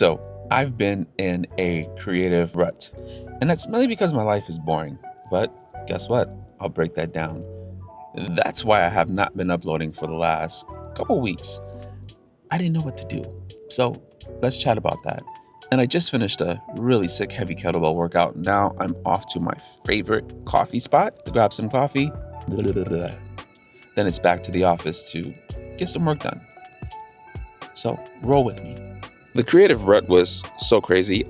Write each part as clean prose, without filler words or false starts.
So, I've been in a creative rut, and that's mainly because my life is boring. But guess what? I'll break that down. That's why I have not been uploading for the last couple weeks. I didn't know what to do. So, let's chat about that. And I just finished a really sick heavy kettlebell workout. Now I'm off to my favorite coffee spot to grab some coffee. Then it's back to the office to get some work done. So, roll with me. The creative rut was so crazy.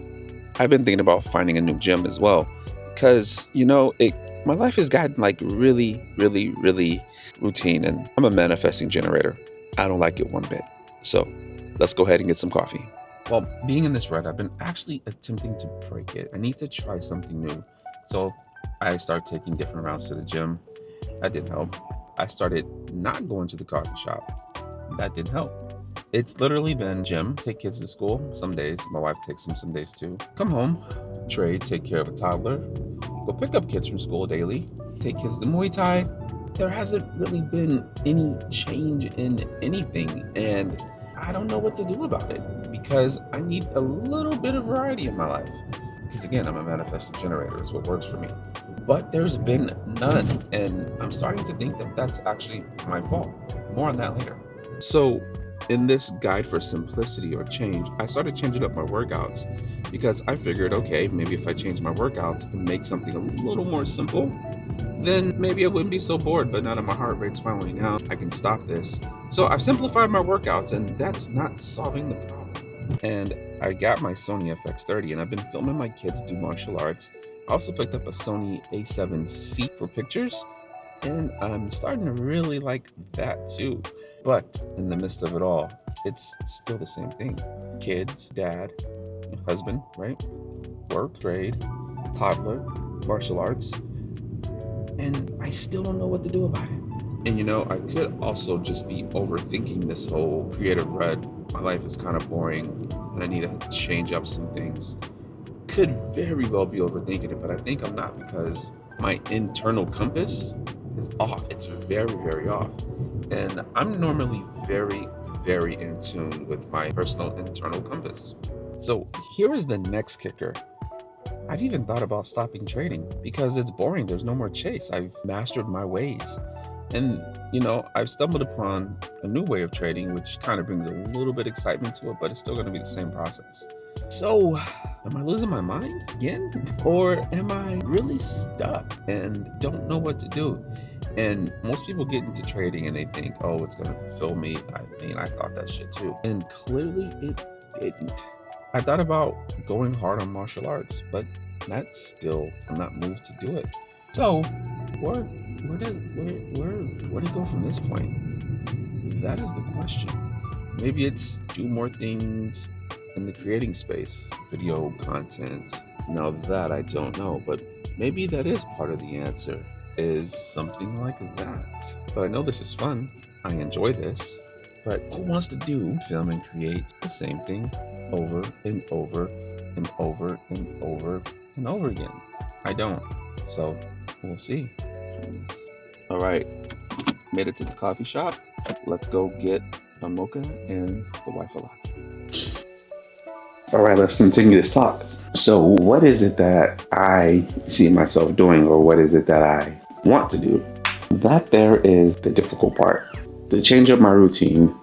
I've been thinking about finding a new gym as well. Because, my life has gotten like really, really, really routine, and I'm a manifesting generator. I don't like it one bit. So let's go ahead and get some coffee. Well, being in this rut, I've been actually attempting to break it. I need to try something new. So I started taking different routes to the gym. That didn't help. I started not going to the coffee shop. That didn't help. It's literally been gym, take kids to school some days. My wife takes them some days too. Come home, trade, take care of a toddler, go pick up kids from school daily, take kids to Muay Thai. There hasn't really been any change in anything, and I don't know what to do about it because I need a little bit of variety in my life. Because again, I'm a manifesting generator, is what works for me. But there's been none, and I'm starting to think that that's actually my fault. More on that later. So, in this guide for simplicity or change, I started changing up my workouts because I figured, okay, maybe if I change my workouts and make something a little more simple, then maybe I wouldn't be so bored. But now that my heart rate's finally down, I can stop this. So I've simplified my workouts, and that's not solving the problem. And I got my Sony FX30, and I've been filming my kids do martial arts. I also picked up a Sony A7C for pictures, and I'm starting to really like that too. But in the midst of it all, it's still the same thing. Kids, dad, husband, right? Work, trade, toddler, martial arts. And I still don't know what to do about it. And I could also just be overthinking this whole creative rut. My life is kind of boring and I need to change up some things. Could very well be overthinking it, but I think I'm not because my internal compass is off. It's very, very off. And I'm normally very, very in tune with my personal internal compass. So here is the next kicker. I've even thought about stopping trading because it's boring. There's no more chase. I've mastered my ways. And, I've stumbled upon a new way of trading, which kind of brings a little bit of excitement to it, but it's still going to be the same process. So, am I losing my mind again? Or am I really stuck and don't know what to do? And most people get into trading and they think, oh, it's going to fulfill me. I thought that shit too. And clearly it didn't. I thought about going hard on martial arts, but I'm not moved to do it. So, where to go from this point? That is the question. Maybe it's do more things in the creating space, video content. Now that I don't know, but maybe that is part of the answer, is something like that. But I know this is fun. I enjoy this. But who wants to do film and create the same thing over and over and over and over and over again? I don't. So we'll see. All right. Made it to the coffee shop. Let's go get a mocha and the wife a latte. All right, let's continue this talk. So what is it that I see myself doing, or what is it that I want to do? That there is the difficult part. To change up my routine,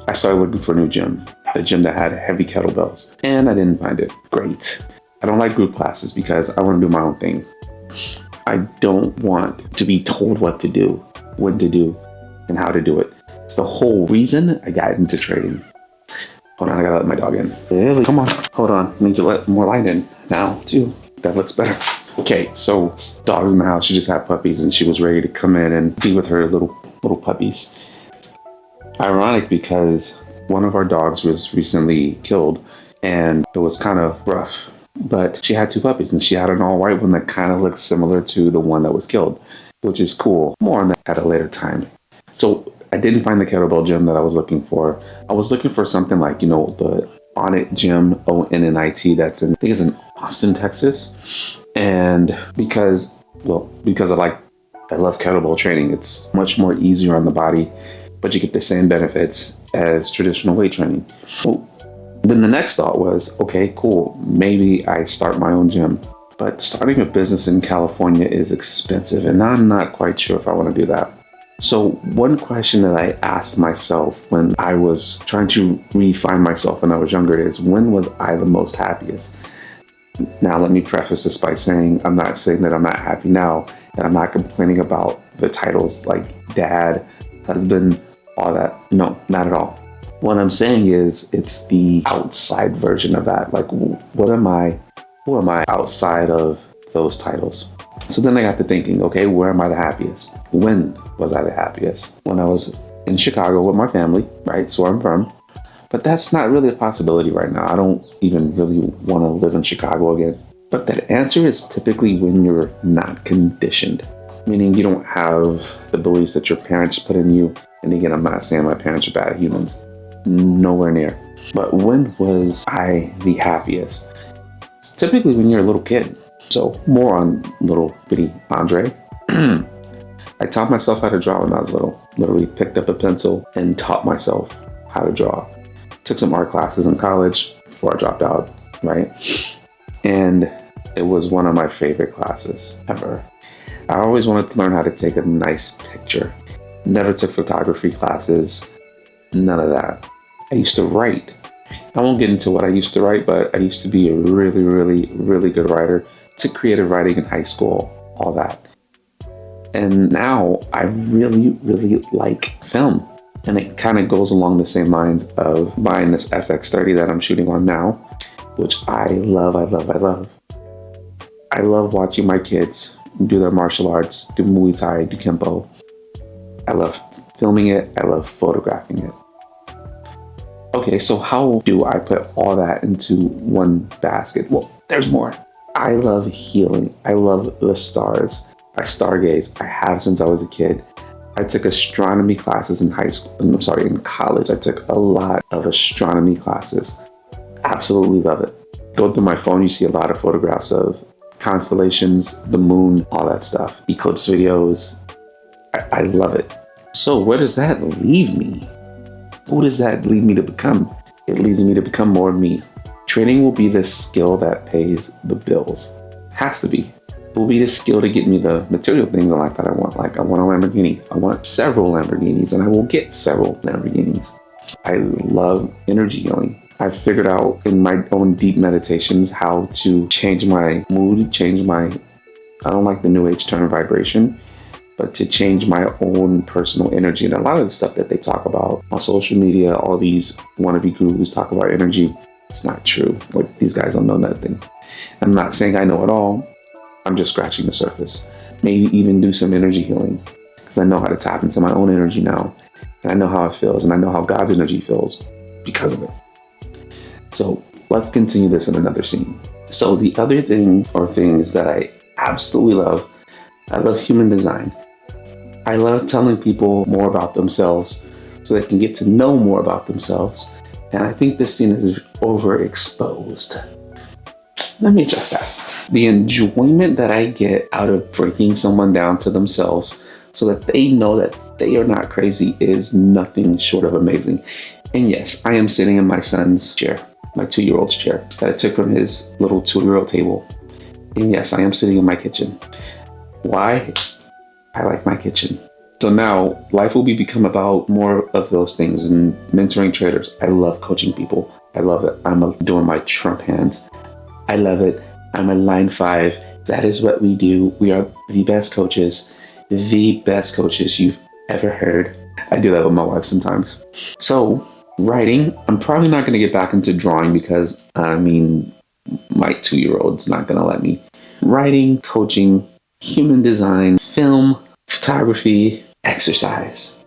I started looking for a new gym, a gym that had heavy kettlebells, and I didn't find it. Great. I don't like group classes because I want to do my own thing. I don't want to be told what to do, when to do, and how to do it. It's the whole reason I got into trading. Hold on, I gotta let my dog in. Really? Come on, hold on. I need to let more light in now, too. That looks better. Okay, so dog's in the house. She just had puppies and she was ready to come in and be with her little puppies. Ironic because one of our dogs was recently killed and it was kind of rough. But she had two puppies and she had an all white one that kind of looks similar to the one that was killed, which is cool. More on that at a later time. So I didn't find the kettlebell gym that I was looking for. I was looking for something like, the Onnit gym, ONNIT, that's in, I think it's in Austin, Texas. And because I love kettlebell training. It's much more easier on the body, but you get the same benefits as traditional weight training. Well, Then the next thought was, okay, cool, maybe I start my own gym. But starting a business in California is expensive, and I'm not quite sure if I want to do that. So one question that I asked myself when I was trying to refine myself when I was younger is, when was I the most happiest? Now, let me preface this by saying I'm not saying that I'm not happy now, and I'm not complaining about the titles like dad, husband, all that. No, not at all. What I'm saying is it's the outside version of that. Like, what am I? Who am I outside of those titles? So then I got to thinking, okay, where am I the happiest? When was I the happiest? When I was in Chicago with my family, right? So where I'm from. But that's not really a possibility right now. I don't even really want to live in Chicago again. But that answer is typically when you're not conditioned, meaning you don't have the beliefs that your parents put in you. And again, I'm not saying my parents are bad humans, nowhere near. But when was I the happiest? It's typically when you're a little kid. So more on little bitty Andre. I taught myself how to draw when I was little. Literally picked up a pencil and taught myself how to draw. Took some art classes in college before I dropped out, right? And it was one of my favorite classes ever. I always wanted to learn how to take a nice picture. Never took photography classes, none of that. I used to write. I won't get into what I used to write, but I used to be a really, really, really good writer. Took creative writing in high school, all that. And now I really, really like film. And it kind of goes along the same lines of buying this FX30 that I'm shooting on now, which I love, I love, I love. I love watching my kids do their martial arts, do Muay Thai, do Kempo. I love filming it. I love photographing it. Okay, so how do I put all that into one basket? Well, there's more. I love healing. I love the stars. I stargaze. I have since I was a kid. I took astronomy classes in in college. I took a lot of astronomy classes. Absolutely love it. Go through my phone, you see a lot of photographs of constellations, the moon, all that stuff. Eclipse videos. I love it. So where does that leave me? Who does that lead me to become? It leads me to become more of me. Training will be the skill that pays the bills. Has to be. It will be the skill to get me the material things in life that I want. Like, I want a Lamborghini. I want several Lamborghinis, and I will get several Lamborghinis. I love energy healing. I've figured out in my own deep meditations how to change my mood, I don't like the new age term vibration, but to change my own personal energy. And a lot of the stuff that they talk about on social media, all these wannabe gurus talk about energy, it's not true. Like, these guys don't know nothing. I'm not saying I know it all. I'm just scratching the surface. Maybe even do some energy healing, because I know how to tap into my own energy now. And I know how it feels, and I know how God's energy feels because of it. So let's continue this in another scene. So the other thing or things that I absolutely love, I love human design. I love telling people more about themselves so they can get to know more about themselves. And I think this scene is overexposed. Let me adjust that. The enjoyment that I get out of breaking someone down to themselves so that they know that they are not crazy is nothing short of amazing. And yes, I am sitting in my son's chair, my 2-year-old's chair that I took from his little 2-year-old table. And yes, I am sitting in my kitchen. Why? I like my kitchen. So now life will become about more of those things and mentoring traders. I love coaching people. I love it. I'm doing my Trump hands. I love it. I'm a line 5. That is what we do. We are the best coaches you've ever heard. I do that with my wife sometimes. So writing, I'm probably not going to get back into drawing because my 2-year-old's not going to let me. Writing, coaching, human design, film, photography, exercise.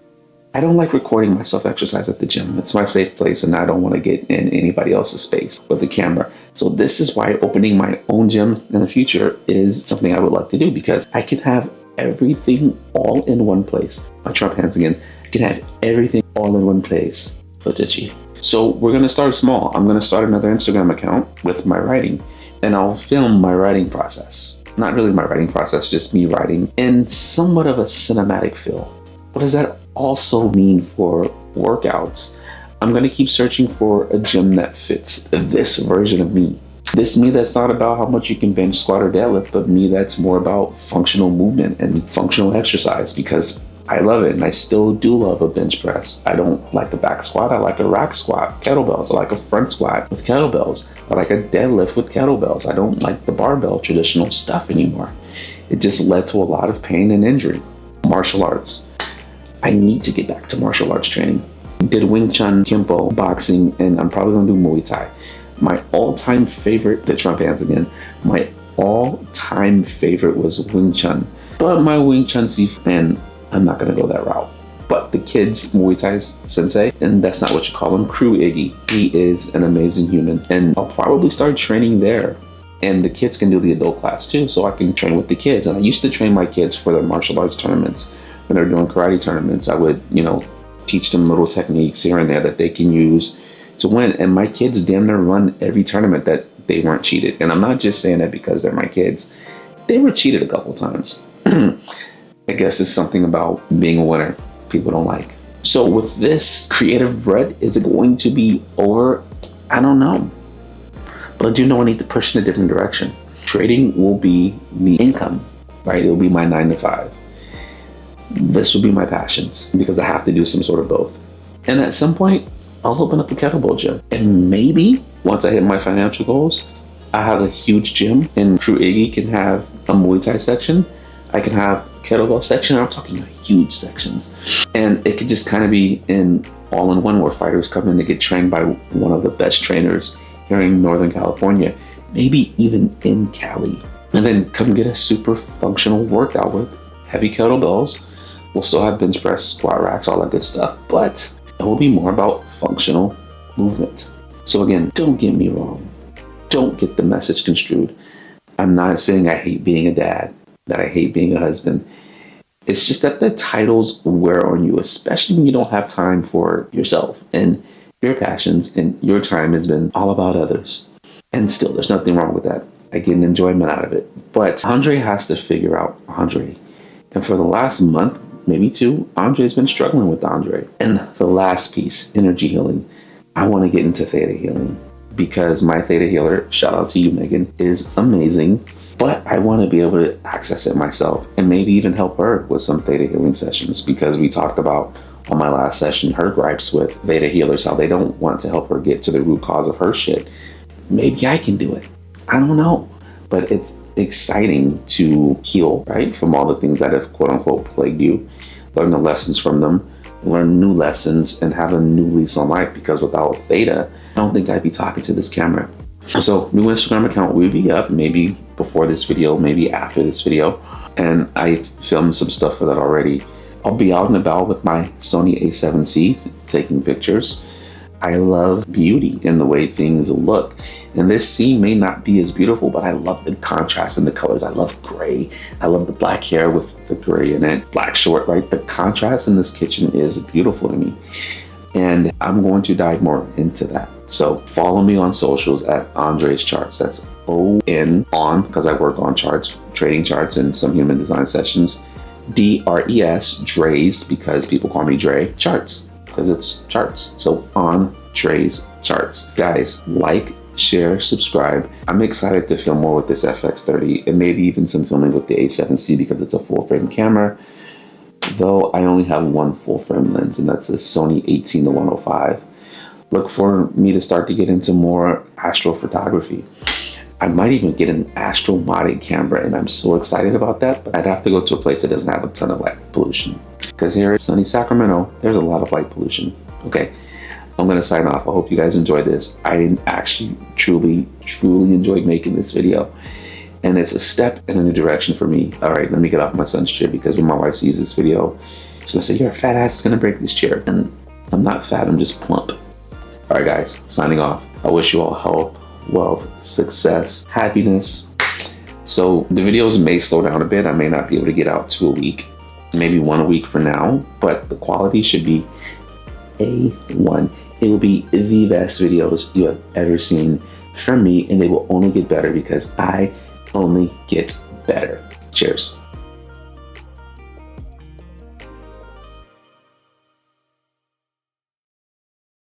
I don't like recording myself exercise at the gym. It's my safe place, and I don't want to get in anybody else's space with the camera. So this is why opening my own gym in the future is something I would like to do, because I can have everything all in one place. My Trump hands again. I can have everything all in one place for Tichy. So we're going to start small. I'm going to start another Instagram account with my writing, and I'll film my writing process. Not really my writing process, just me writing in somewhat of a cinematic feel. What does that also mean for workouts? I'm going to keep searching for a gym that fits this version of me. This me that's not about how much you can bench, squat, or deadlift, but me that's more about functional movement and functional exercise, because I love it, and I still do love a bench press. I don't like a back squat. I like a rack squat, kettlebells. I like a front squat with kettlebells. I like a deadlift with kettlebells. I don't like the barbell traditional stuff anymore. It just led to a lot of pain and injury. Martial arts. I need to get back to martial arts training. Did Wing Chun, Kempo, boxing, and I'm probably gonna do Muay Thai. My all-time favorite, the Trump hands again, my all-time favorite was Wing Chun. But my Wing Chun and I'm not gonna go that route. But the kids, Muay Thai sensei, and that's not what you call him, Crew Iggy. He is an amazing human, and I'll probably start training there. And the kids can do the adult class too, so I can train with the kids. And I used to train my kids for their martial arts tournaments. When they're doing karate tournaments, I would, teach them little techniques here and there that they can use to win. And my kids damn near run every tournament that they weren't cheated. And I'm not just saying that because they're my kids. They were cheated a couple times. I guess it's something about being a winner people don't like. So with this creative red, is it going to be over? I don't know. But I do know I need to push in a different direction. Trading will be the income, right? It will be my 9 to 5. This will be my passions because I have to do some sort of both. And at some point, I'll open up a kettlebell gym. And maybe once I hit my financial goals, I have a huge gym and Crew Iggy can have a Muay Thai section. I can have kettlebell section. I'm talking huge sections. And it could just kind of be all in one where fighters come in to get trained by one of the best trainers here in Northern California, maybe even in Cali. And then come get a super functional workout with heavy kettlebells. We'll still have bench press, squat racks, all that good stuff, but it will be more about functional movement. So again, don't get me wrong. Don't get the message construed. I'm not saying I hate being a dad, that I hate being a husband. It's just that the titles wear on you, especially when you don't have time for yourself and your passions, and your time has been all about others. And still, there's nothing wrong with that. I get an enjoyment out of it. But Andre has to figure out Andre. And for the last month, maybe 2, Andre's been struggling with Andre. And the last piece, energy healing. I want to get into theta healing because my theta healer, shout out to you, Megan, is amazing. But I want to be able to access it myself and maybe even help her with some theta healing sessions, because we talked about on my last session her gripes with theta healers, how they don't want to help her get to the root cause of her shit. Maybe I can do it. I don't know. But it's exciting to heal, right? From all the things that have quote unquote plagued you, learn the lessons from them, learn new lessons, and have a new lease on life, because without theta, I don't think I'd be talking to this camera. So new Instagram account will be up maybe before this video, maybe after this video. And I filmed some stuff for that already. I'll be out and about with my Sony a7C taking pictures. I love beauty in the way things look. And this scene may not be as beautiful, but I love the contrast in the colors. I love gray. I love the black hair with the gray in it. Black short, right? The contrast in this kitchen is beautiful to me. And I'm going to dive more into that. So follow me on socials at Andres Charts. That's on, because I work on charts, trading charts, and some human design sessions. DRES, Dre's, because people call me Dre, Charts, because it's charts. So on Dre's Charts. Guys, like, share, subscribe. I'm excited to film more with this FX30 and maybe even some filming with the A7C because it's a full frame camera. Though I only have one full frame lens, and that's a Sony 18-105. Look for me to start to get into more astrophotography. I might even get an astro modded camera, and I'm so excited about that, but I'd have to go to a place that doesn't have a ton of light pollution. Because here in sunny Sacramento, there's a lot of light pollution. Okay, I'm gonna sign off. I hope you guys enjoyed this. I actually truly enjoyed making this video. And it's a step in a new direction for me. All right, let me get off my son's chair, because when my wife sees this video, she's gonna say, "You're a fat ass, it's gonna break this chair." And I'm not fat, I'm just plump. All right, guys, signing off. I wish you all health, wealth, success, happiness. So the videos may slow down a bit. I may not be able to get out 2 a week, maybe 1 a week for now, but the quality should be A1. It will be the best videos you have ever seen from me, and they will only get better because I only get better. Cheers.